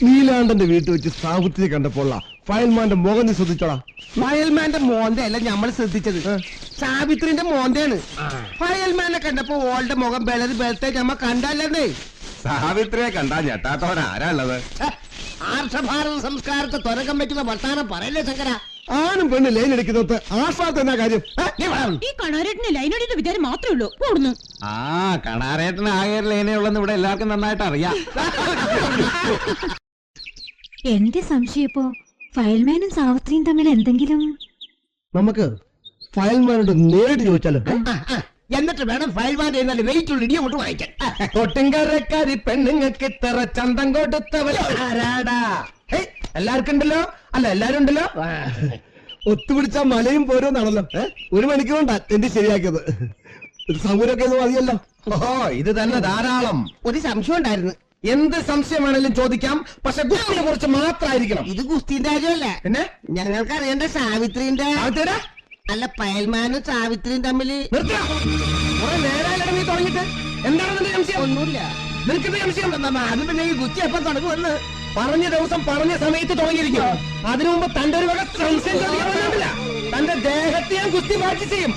നീലാണ്ടന്റെ വീട്ടിൽ വെച്ച് സാവിത്രി കണ്ടപ്പോൾ ഫയൽമാന്റെ മുഖം നീ ശ്രദ്ധിച്ചോളാ. ഫയൽമാന്റെ മോന്റെ അല്ല നമ്മൾ ശ്രദ്ധിച്ചത്, സാവിത്രിന്റെ മോന്റെയാണ്. ഫയൽമാനെ കണ്ടപ്പോ ഓളുടെ മുഖം ബലത് ബലത്തെ നമ്മ കണ്ടല്ലേ. സാവിത്രിയെ കണ്ടാ ഞെട്ടാത്തവൻ ആരാ ഉള്ളത്? ആർഷഭാരത സംസ്കാരത്തെ തുരങ്കം വെക്കുന്ന വർത്താനം പറയല്ലേ ശങ്കര. ആണും പെണ്ണ് ലൈൻ അടിക്കുന്നത് ആസ്വാദ എന്നാ കാര്യം. ഈ കണാരേട്ടന് ലൈനടിയുടെ വിചാരം മാത്രമേ ഉള്ളൂ. ഓടുന്നു. ആ കണാരേട്ടന് ആകെ ലൈനേ ഉള്ളെന്ന് ഇവിടെ എല്ലാവർക്കും നന്നായിട്ട് അറിയാം. എന്റെ സംശയം ഇപ്പോ ഫയൽമാനും സാവിത്രിയും തമ്മിൽ എന്തെങ്കിലും. നമുക്ക് ഫയൽമാനോട് നേരിട്ട് ചോദിച്ചാലോ? എന്നിട്ട് വേണം ഫയൽമാൻ വെയിറ്റ് ഉള്ള ഇടി അങ്ങോട്ട് വാങ്ങിക്കാൻ. കൊട്ടിങ്കരക്കാരി പെണ്ണുങ്ങൾക്ക് ഇത്ര ചന്തം കൊടുത്തവൻ ആരാടാ? എല്ലാവർക്കും ഉണ്ടല്ലോ, അല്ല എല്ലാരും ഉണ്ടല്ലോ. ഒത്തുപിടിച്ച മലയും പോരോന്നാണല്ലോ. 1 മണിക്കൂർ കൊണ്ടാ എന്റെ ശരിയാക്കിയത്. ഒരു സൗകര്യമൊക്കെ മതിയല്ലോ. ഓഹോ, ഇത് തന്നെ ധാരാളം. ഒരു സംശയം ഉണ്ടായിരുന്നു. എന്ത് സംശയം വേണേലും ചോദിക്കാം, പക്ഷെ ഗുസ്തിയെ കുറിച്ച് മാത്രമായിരിക്കണം. ഇത് ഗുസ്തിന്റെ കാര്യമല്ല, പിന്നെ ഞങ്ങൾക്ക് അറിയേണ്ട സാവിത്രിന്റെ. അല്ല, ഫയൽമാനും സാവിത്രിയും തമ്മില് കുറെ നേരം നീ തുടങ്ങിട്ട് എന്താണ് നിന്റെ സംശയം? ഒന്നുമില്ല. നിനക്ക് സംശയം അത് പിന്നെ ഈ ഗുസ്തി എപ്പം തുടങ്ങുമെന്ന് പറഞ്ഞ ദിവസം പറഞ്ഞ സമയത്ത് തുടങ്ങിയിരിക്കും. അതിനു മുമ്പ് തന്റെ ഒരു വക സംശയം ചോദിക്കാനില്ല. തന്റെ ദേഹത്തെ ഞാൻ ഗുസ്തി മാറ്റി ചെയ്യും.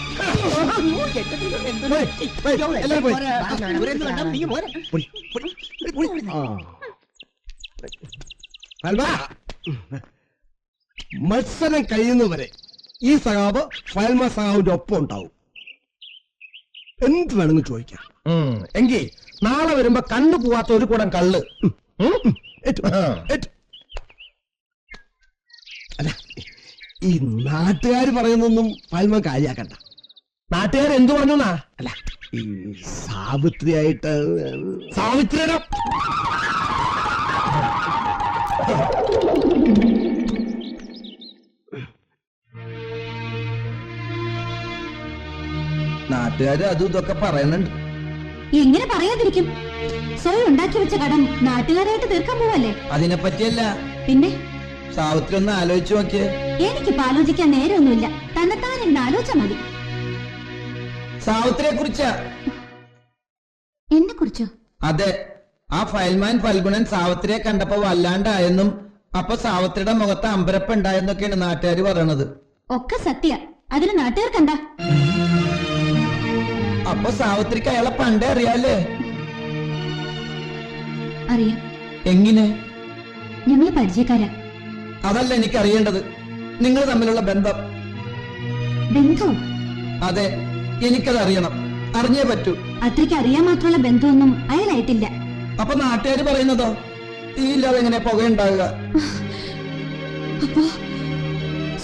മത്സരം കഴിയുന്നവരെ ഈ സഹാബ് ഫയൽമാൻ സഹാബിന്റെ ഒപ്പം ഉണ്ടാവും. എന്ത് വേണമെന്ന് ചോദിക്കാം. എങ്കിൽ നാളെ വരുമ്പോ കണ്ണു പോവാത്ത ഒരു കൂടം കള്ള്. അല്ല, ഈ നാട്ടുകാർ പറയുന്നൊന്നും ഫയൽമാൻ കാര്യാക്കണ്ട. നാട്ടുകാർ എന്തു പറഞ്ഞു? അല്ല, ഈ സാവിത്രിയായിട്ട് സാവിത്രിയുടെ നാട്ടുകാര് അതും ഇതൊക്കെ പറയുന്നുണ്ട്. എങ്ങനെ പറയാതിരിക്കും? സ്വയം ഉണ്ടാക്കി വെച്ച കടം നാട്ടുകാരായിട്ട് തീർക്കാൻ പോവല്ലേ? അതിനെ പറ്റിയല്ല, പിന്നെ സാവിത്രി ഒന്ന് ആലോചിച്ചു നോക്കിയേ. എനിക്കിപ്പോ ആലോചിക്കാൻ നേരമൊന്നുമില്ല. തന്നെത്താൻ ഇന്ന് ആലോചിച്ചാ മതി. സാവിത്രിയെ കുറിച്ചാ. എന്നെ കുറിച്ചോ? അതെ, ആ ഫയൽമാൻ ഫൽഗുണൻ സാവിത്രിയെ കണ്ടപ്പോ വല്ലാണ്ടായെന്നും അപ്പൊ സാവിത്രിയുടെ മുഖത്ത് അമ്പരപ്പ് ഉണ്ടായെന്നൊക്കെയാണ് നാട്ടുകാർ പറയണത്. ഒക്കെ സത്യ. അതിന് നാട്ടുകാർക്കണ്ട. അപ്പൊ സാവിത്രിക്ക് അയാളെ പണ്ടേ അറിയാലേ? അറിയാം. എങ്ങനെ? ഞങ്ങള് പരിചയക്കാരാ. അതല്ല എനിക്ക് അറിയേണ്ടത്, നിങ്ങൾ തമ്മിലുള്ള ബന്ധം. ബന്ധവും? അതെ, എനിക്കത് അറിയണം. അറിഞ്ഞേ പറ്റൂ. അത്രയ്ക്ക് അറിയാൻ മാത്രമുള്ള ബന്ധമൊന്നും അയാളായിട്ടില്ല. അപ്പൊ നാട്ടുകാർ പറയുന്നതോ? തീയില്ലാതെ എങ്ങനെ പുകയുണ്ടാകുക? അപ്പോ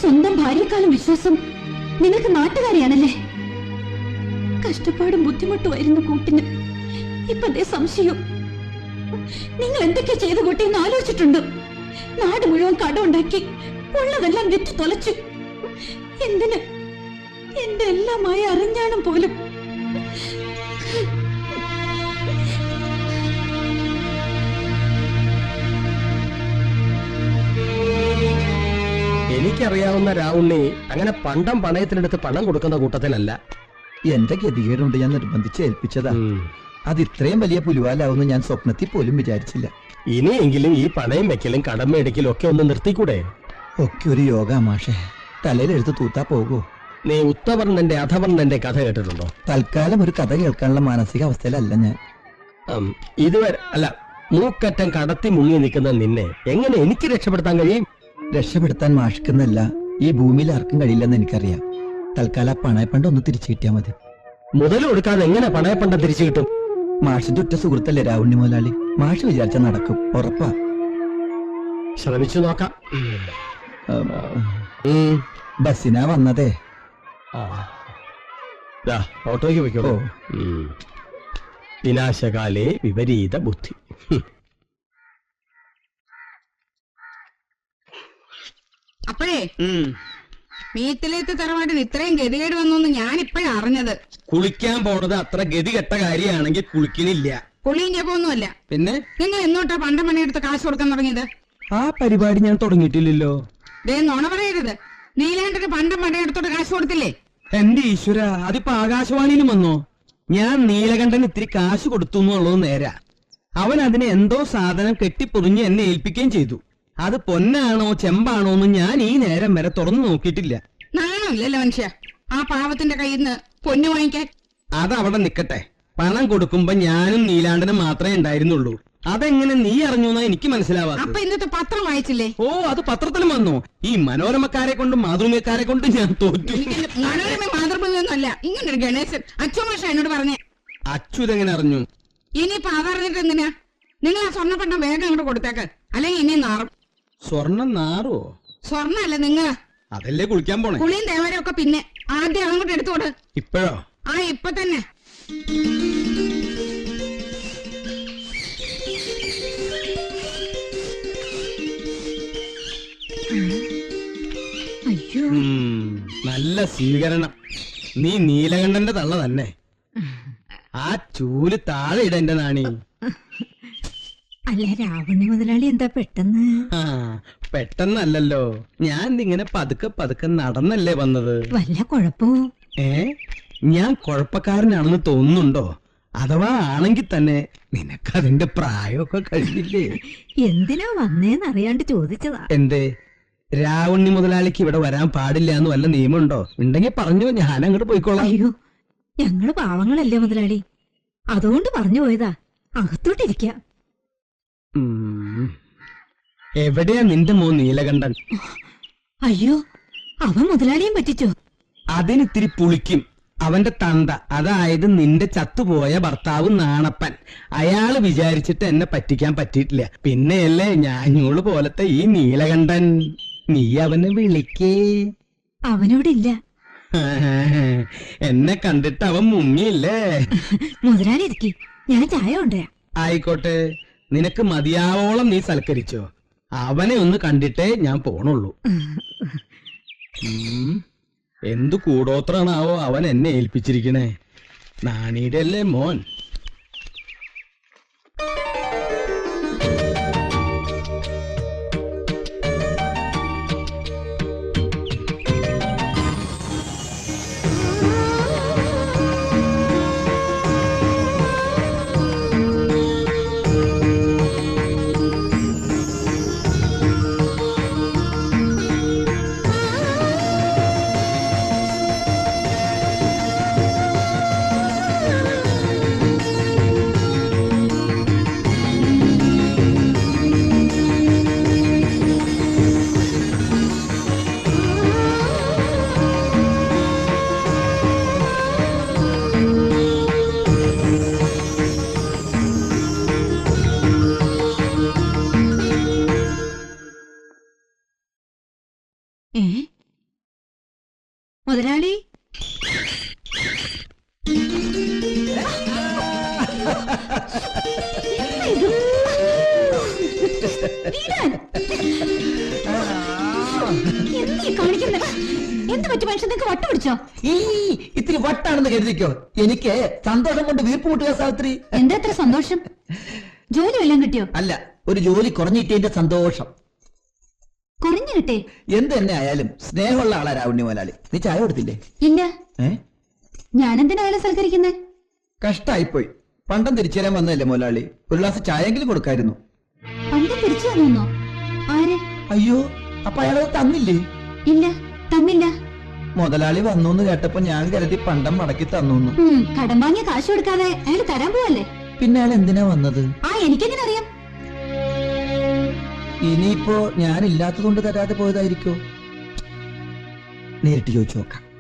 സ്വന്തം ഭാര്യക്കാളും വിശ്വാസം നിങ്ങൾക്ക് നാട്ടുകാരെയാണല്ലേ? കഷ്ടപ്പാടും ബുദ്ധിമുട്ടുമായിരുന്നു കൂട്ടിന്. ഇപ്പൊ അതേ സംശയം. നിങ്ങൾ എന്തൊക്കെ ചെയ്തു കൂട്ടിയെന്ന് ആലോചിച്ചിട്ടുണ്ട്? നാട് മുഴുവൻ കടമുണ്ടാക്കി ഉള്ളതെല്ലാം വിറ്റ് തൊലച്ചു. എന്തിന്? എന്റെ എല്ലാമായി അറിഞ്ഞാലും പോലും. എനിക്കറിയാവുന്ന രാവുണ്ണി അങ്ങനെ പണ്ടം പണയത്തിനെടുത്ത് പണം കൊടുക്കുന്ന കൂട്ടത്തിലല്ല. എന്റെ ഗതികേടുണ്ട്, ഞാൻ നിർബന്ധിച്ച് ഏൽപ്പിച്ചതാ. അത് ഇത്രയും വലിയ പുലിവാലാവുന്ന ഞാൻ സ്വപ്നത്തിൽ പോലും വിചാരിച്ചില്ല. ഇനിയെങ്കിലും ഈ പണയം വെക്കലും കടം മേടിക്കലും ഒക്കെ ഒന്ന് നിർത്തിക്കൂടെ? ഒക്കെ ഒരു യോഗ മാഷേ. തലയിലെടുത്ത് തൂത്താ പോകോ? നീ ഉത്തവർണ്ണന്റെ അധവർണ്ണന്റെ കഥ കേട്ടിട്ടുണ്ടോ? തൽക്കാലം ഒരു കഥ കേൾക്കാനുള്ള മാനസിക അവസ്ഥയിലല്ല ഞാൻ. ഇതുവരെ അല്ല, മൂക്കറ്റം കടത്തി മുങ്ങി നിൽക്കുന്ന നിന്നെ എങ്ങനെ എനിക്ക് രക്ഷപ്പെടുത്താൻ കഴിയും? രക്ഷപ്പെടുത്താൻ മാഷിക്കുന്നല്ല, ഈ ഭൂമിയിൽ ആർക്കും കഴിയില്ലെന്ന് എനിക്കറിയാം. തൽക്കാലം പണയപ്പണ്ട് ഒന്ന് തിരിച്ചു കിട്ടിയാൽ മതി. മുതൽ കൊടുക്കാതെ എങ്ങനെ പണയപ്പണ്ടം തിരിച്ചു കിട്ടും? മാഷിന്റെ ഉറ്റ സുഹൃത്തല്ലേ രാവുണ്ണി മുതലാളി. മാഷ് വിചാരിച്ച നടക്കും, ഉറപ്പാ. ശ്രമിച്ചു നോക്കാം. ബസ്സിനാ വന്നതേ. ഓട്ടോയ്ക്ക് വെക്കോ? വിനാശകാലേ വിപരീത ബുദ്ധി. അപ്പോഴേ മീത്തിലേത്ത് തറവാട്ടിൽ ഇത്രയും ഗതികേട് വന്നു ഞാൻ ഇപ്പോഴാ അറിഞ്ഞത്. കുളിക്കാൻ പോണത് അത്ര ഗതികെട്ട കാര്യമാണെങ്കിൽ കുളിക്കണില്ല. കുളിയും ജപമൊന്നുമല്ല. പിന്നെ നിങ്ങൾ എന്നോട്ടാ പണ്ടം പണിയെടുത്ത് കാശ് കൊടുക്കാൻ തുടങ്ങിയത്? ആ പരിപാടി ഞാൻ തുടങ്ങിയിട്ടില്ലല്ലോ. ദേ നുണ പറയരുത്. നീലാണ്ടന് പണ്ടം പണിയെടുത്തോട്ട് കാശ് കൊടുത്തില്ലേ? എന്റെ ഈശ്വര, അതിപ്പോ ആകാശവാണിയിലും വന്നോ? ഞാൻ നീലകണ്ഠന് ഇത്തിരി കാശ് കൊടുത്തു എന്നുള്ളത് നേരാ. അവൻ അതിനെ എന്തോ സാധനം കെട്ടിപ്പൊതിഞ്ഞ് എന്നെ ഏൽപ്പിക്കുകയും ചെയ്തു. അത് പൊന്നാണോ ചെമ്പാണോ എന്ന് ഞാൻ ഈ നേരം വരെ തുറന്നു നോക്കിയിട്ടില്ല. നാണമില്ലല്ലോ മനുഷ്യ ആ പാവത്തിന്റെ കയ്യിൽ നിന്ന് പൊന്നു വാങ്ങിക്കാൻ. അതവിടെ നിക്കട്ടെ. പണം കൊടുക്കുമ്പോ ഞാനും നീലാണ്ടനും മാത്രമേ ഉണ്ടായിരുന്നുള്ളൂ. അതെങ്ങനെ നീ അറിഞ്ഞു എന്നാ എനിക്ക് മനസ്സിലാവാത്ത. അപ്പൊ ഇന്നത്തെ പത്രം വായിച്ചില്ലേ? ഓ, അത് പത്രത്തിലും വന്നു. ഈ മനോരമക്കാരെ കൊണ്ടും മാതൃഭൂമിക്കാരെ കൊണ്ടും ഞാൻ തോറ്റു. മനോരമ മാതൃഭൂമിയൊന്നുമല്ല ഇങ്ങനൊരു ഗണേശൻ. അച്ഛമാഷ എന്നോട് പറഞ്ഞേ. അച്യുതെങ്ങനെ അറിഞ്ഞു? ഇനിയിപ്പൊ അതറിഞ്ഞിട്ട് എന്തിനാ? നിങ്ങൾ ആ സ്വർണ്ണപ്പണ്ടം വേഗം അങ്ങോട്ട് കൊടുത്തേക്ക്, അല്ലെങ്കിൽ ഇനി നാറും. സ്വർണം നാറോ? സ്വർണ്ണല്ല നിങ്ങൾ. അതല്ലേ കുളിക്കാൻ പോണേ. കുളിയും തേവരും ഒക്കെ പിന്നെ. ആദ്യം അങ്ങോട്ട് എടുത്തോട്. ഇപ്പോഴോ? ആ ഇപ്പൊ തന്നെ. അയ്യോ, നല്ല സ്വീകരണം. നീ നീലകണ്ഠന്റെ തള്ള തന്നെ. ആ ചൂല് താഴെ ഇട എന്റെ നാണി. അല്ല രാവണി മുതലാളി എന്താ പെട്ടെന്ന്? ആ, പെട്ടെന്നല്ലല്ലോ. ഞാൻ ഇങ്ങനെ പതുക്കെ പതുക്കെ നടന്നല്ലേ വന്നത്. വല്ല കുഴപ്പവും? ഞാൻ കുഴപ്പക്കാരനാണെന്ന് തോന്നുന്നുണ്ടോ? അഥവാ ആണെങ്കിൽ തന്നെ നിനക്കതിന്റെ പ്രായമൊക്കെ കഴിഞ്ഞില്ലേ? എന്തിനാ വന്നേന്ന് അറിയാണ്ട് ചോദിച്ചതാ. എന്തേ, രാവണി മുതലാളിക്ക് ഇവിടെ വരാൻ പാടില്ല എന്ന് വല്ല നിയമമുണ്ടോ? ഉണ്ടെങ്കിൽ പറഞ്ഞോ, ഞാൻ അങ്ങോട്ട് പോയിക്കോളാം. അയ്യോ, ഞങ്ങള് പാവങ്ങളല്ലേ മുതലാളി, അതുകൊണ്ട് പറഞ്ഞു പോയതാ. അകത്തോട്ടിരിക്കാം. എവിടെയാ നിന്റെ മോൻ നീലകണ്ഠൻ? അയ്യോ, അവൻ മുതലാളിയും പറ്റിച്ചോ? അതിനിത്തിരി പുളിക്കും. അവന്റെ തന്ത, അതായത് നിന്റെ ചത്തുപോയ ഭർത്താവ് നാണപ്പൻ, അയാള് വിചാരിച്ചിട്ട് എന്നെ പറ്റിക്കാൻ പറ്റിയിട്ടില്ല. പിന്നെയല്ലേ ഞാഞ്ഞൂള് പോലത്തെ ഈ നീലകണ്ഠൻ. നീ അവനെ വിളിക്കേ. അവനോടില്ല. എന്നെ കണ്ടിട്ട് അവൻ മുങ്ങിയില്ലേ? മുതലാളി ഇരിക്കി, ഞാൻ ചായ കൊണ്ടുവരാം. ആയിക്കോട്ടെ, നിനക്ക് മതിയാവോളം നീ സൽക്കരിച്ചോ. അവനെ ഒന്ന് കണ്ടിട്ടേ ഞാൻ പോണുള്ളൂ. എന്തു കൂടോത്രാണാവോ അവൻ എന്നെ ഏൽപ്പിച്ചിരിക്കണേ. നാണിയുടെ അല്ലേ മോൻ. മുതലാളി, എന്ത് പറ്റി മനുഷ്യൻ? നിങ്ങൾക്ക് വട്ട പിടിച്ചോ? ഇത്തിരി വട്ടാണെന്ന് കരുതിക്കോ. എനിക്ക് സന്തോഷം കൊണ്ട് വീർപ്പ് മുട്ടുക സാവിത്രി. എന്താ അത്ര സന്തോഷം? ജോലി വല്ലതും കിട്ടിയോ? അല്ല, ഒരു ജോലി കുറഞ്ഞിട്ടതിന്റെ സന്തോഷം. കുറഞ്ഞു കിട്ടേ? എന്ത് തന്നെ ആയാലും സ്നേഹമുള്ള ആളാ രാവണി മുതലാളി. നീ ചായ കൊടുത്തില്ലേ? ഇല്ല. ഞാനെന്തിനാ അയാളെ സൽക്കരിക്കുന്നേ? കഷ്ടായിപ്പോയി. പണ്ടം തിരിച്ചു തരാൻ വന്നതല്ലേ മുതലാളി, ഒരു ഗ്ലാസ് ചായെങ്കിലും കൊടുക്കായിരുന്നു. പണ്ടം തിരിച്ചു തന്നോ? ആര്? അയ്യോ, അപ്പൊ അയാളത് തന്നില്ലേ? ഇല്ല, തന്നില്ല. മുതലാളി വന്നു കേട്ടപ്പോ ഞാൻ കരുതി പണ്ടം മടക്കി തന്നു. കടം വാങ്ങിയ കാശ് കൊടുക്കാതെ അയാൾ തരാൻ പോവല്ലേ? പിന്നെ അയാൾ എന്തിനാ വന്നത്? എനിക്കെങ്ങനെ അറിയാം? ഇനിയിപ്പോ ഞാനില്ലാത്തതുകൊണ്ട് തരാതെ പോയതായിരിക്കോ? നേരിട്ട് ചോദിച്ചു നോക്കാം.